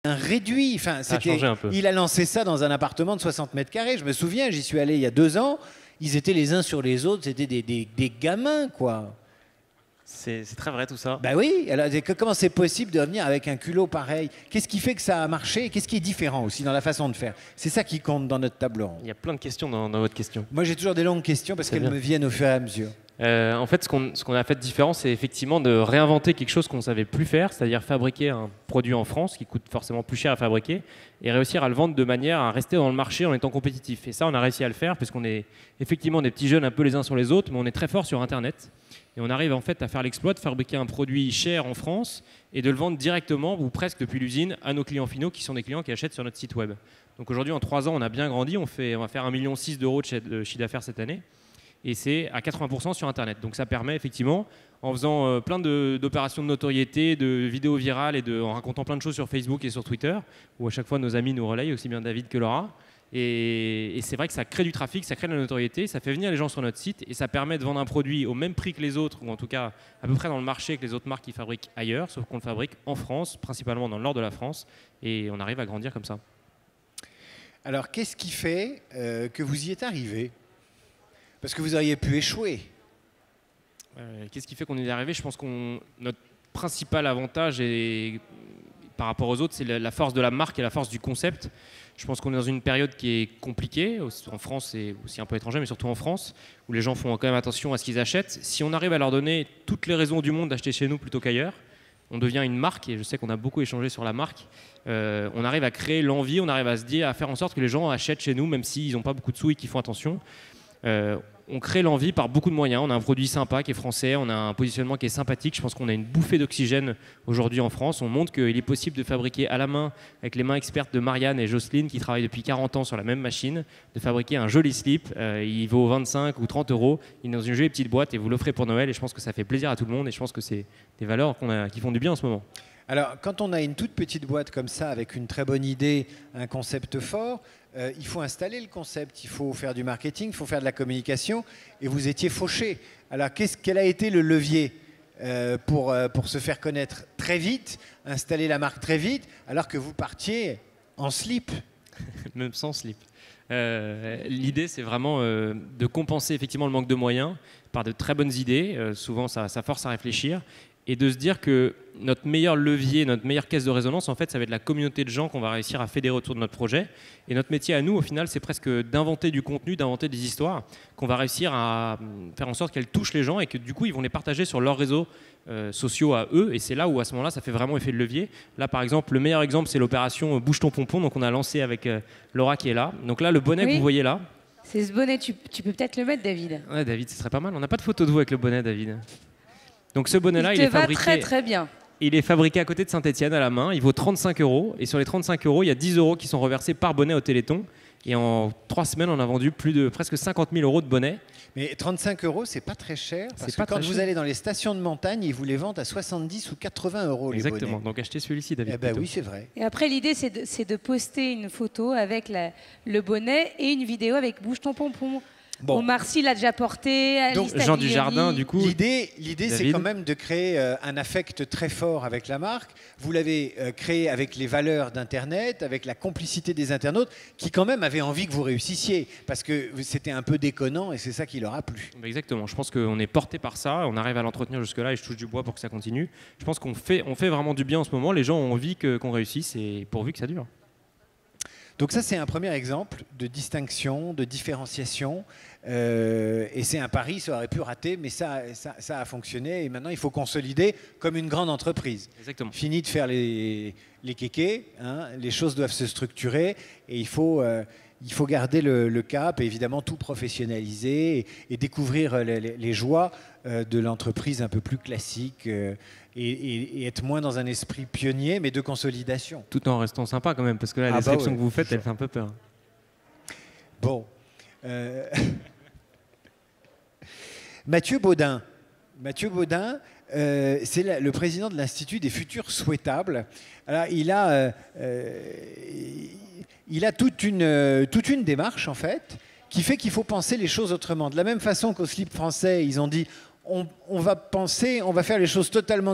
un réduit. Enfin, Ça a changé un peu. il a lancé ça dans un appartement de 60 mètres carrés. Je me souviens, j'y suis allé il y a 2 ans. Ils étaient les uns sur les autres. C'était des gamins, quoi. C'est très vrai tout ça. Bah oui. Alors, comment c'est possible de revenir avec un culot pareil? Qu'est-ce qui fait que ça a marché? Qu'est-ce qui est différent aussi dans la façon de faire? C'est ça qui compte dans notre table ronde. Il y a plein de questions dans votre question. Moi, j'ai toujours des longues questions parce qu'elles me viennent au fur et à mesure. En fait, ce qu'on a fait de différent, c'est effectivement de réinventer quelque chose qu'on ne savait plus faire, c'est-à-dire fabriquer un produit en France qui coûte forcément plus cher à fabriquer et réussir à le vendre de manière à rester dans le marché en étant compétitif. Et ça, on a réussi à le faire puisqu'on est effectivement des petits jeunes un peu les uns sur les autres, mais on est très fort sur Internet. Et on arrive en fait à faire l'exploit de fabriquer un produit cher en France et de le vendre directement ou presque depuis l'usine à nos clients finaux qui sont des clients qui achètent sur notre site web. Donc aujourd'hui, en 3 ans, on a bien grandi. On va faire 1,6 million d'euros de chiffre d'affaires cette année. Et c'est à 80% sur Internet. Donc ça permet effectivement, en faisant plein d'opérations de notoriété, de vidéos virales et en racontant plein de choses sur Facebook et sur Twitter, où à chaque fois nos amis nous relayent, aussi bien David que Laura. Et c'est vrai que ça crée du trafic, ça crée de la notoriété, ça fait venir les gens sur notre site et ça permet de vendre un produit au même prix que les autres, ou en tout cas à peu près dans le marché que les autres marques qui fabriquent ailleurs, sauf qu'on le fabrique en France, principalement dans le nord de la France, et on arrive à grandir comme ça. Alors, qu'est-ce qui fait que vous y êtes arrivé? Parce que vous auriez pu échouer. Qu'est-ce qui fait qu'on y est arrivé? Je pense que notre principal avantage par rapport aux autres, c'est la force de la marque et la force du concept. Je pense qu'on est dans une période qui est compliquée, en France et aussi un peu étranger, mais surtout en France, où les gens font quand même attention à ce qu'ils achètent. Si on arrive à leur donner toutes les raisons du monde d'acheter chez nous plutôt qu'ailleurs, on devient une marque, et je sais qu'on a beaucoup échangé sur la marque. On arrive à créer l'envie, on arrive à faire en sorte que les gens achètent chez nous, même s'ils n'ont pas beaucoup de sous et qu'ils font attention. On crée l'envie par beaucoup de moyens. On a un produit sympa qui est français, on a un positionnement qui est sympathique. Je pense qu'on a une bouffée d'oxygène aujourd'hui en France. On montre qu'il est possible de fabriquer à la main, avec les mains expertes de Marianne et Jocelyne, qui travaillent depuis 40 ans sur la même machine, de fabriquer un joli slip. Il vaut 25 ou 30 euros. Il est dans une jolie petite boîte et vous l'offrez pour Noël. Et je pense que ça fait plaisir à tout le monde. Et je pense que c'est des valeurs qui font du bien en ce moment. Alors, quand on a une toute petite boîte comme ça, avec une très bonne idée, un concept fort, il faut installer le concept, il faut faire du marketing, il faut faire de la communication, et vous étiez fauché. Alors, quel a été le levier pour se faire connaître très vite, installer la marque très vite, alors que vous partiez en slip? Même sans slip. L'idée, c'est vraiment de compenser effectivement le manque de moyens par de très bonnes idées. Souvent, ça force à réfléchir. Et de se dire que notre meilleur levier, notre meilleure caisse de résonance, en fait, ça va être la communauté de gens qu'on va réussir à fédérer autour de notre projet. Et notre métier à nous, au final, c'est presque d'inventer du contenu, d'inventer des histoires qu'on va réussir à faire en sorte qu'elles touchent les gens et que du coup, ils vont les partager sur leurs réseaux sociaux à eux. Et c'est là où, à ce moment-là, ça fait vraiment effet de levier. Là, par exemple, le meilleur exemple, c'est l'opération Bouge ton pompon. Donc, on a lancé avec Laura qui est là. Donc là, le bonnet que vous voyez là. C'est ce bonnet, tu peux peut-être le mettre, David. Ouais, David, ce serait pas mal. On n'a pas de photo de vous avec le bonnet, David. Donc ce bonnet-là, il est fabriqué. Très très bien. Il est fabriqué à côté de Saint-Etienne à la main. Il vaut 35 euros. Et sur les 35 euros, il y a 10 euros qui sont reversés par bonnet au Téléthon. Et en 3 semaines, on a vendu presque 50 000 euros de bonnets. Mais 35 euros, c'est pas très cher. Parce que quand vous allez dans les stations de montagne, ils vous les vendent à 70 ou 80 euros. Exactement. Les bonnets. Donc achetez celui-ci, David. Eh ben oui, c'est vrai. Et après, l'idée, c'est de poster une photo avec le bonnet et une vidéo avec Bouge ton pompon. Bon. Omar Sy l'a déjà porté. Donc Jean Dujardin, du coup. L'idée, c'est quand même de créer un affect très fort avec la marque. Vous l'avez créé avec les valeurs d'Internet, avec la complicité des internautes, qui quand même avaient envie que vous réussissiez, parce que c'était un peu déconnant et c'est ça qui leur a plu. Exactement. Je pense qu'on est porté par ça. On arrive à l'entretenir jusque-là et je touche du bois pour que ça continue. Je pense qu'on fait vraiment du bien en ce moment. Les gens ont envie qu'on réussisse et pourvu que ça dure. Donc ça, c'est un premier exemple de distinction, de différenciation. Et c'est un pari, ça aurait pu rater, mais ça a fonctionné. Et maintenant, il faut consolider comme une grande entreprise. Exactement. Fini de faire les kékés, hein, les choses doivent se structurer. Et il faut garder le cap et évidemment tout professionnaliser et découvrir les joies de l'entreprise un peu plus classique. Et être moins dans un esprit pionnier, mais de consolidation. Tout en restant sympa quand même, parce que là, la description que vous faites, elle fait un peu peur. Bon. Mathieu Baudin. C'est le président de l'Institut des futurs souhaitables. Alors, il a toute une démarche, en fait, qui fait qu'il faut penser les choses autrement. De la même façon qu'au slip français, ils ont dit on va faire les choses totalement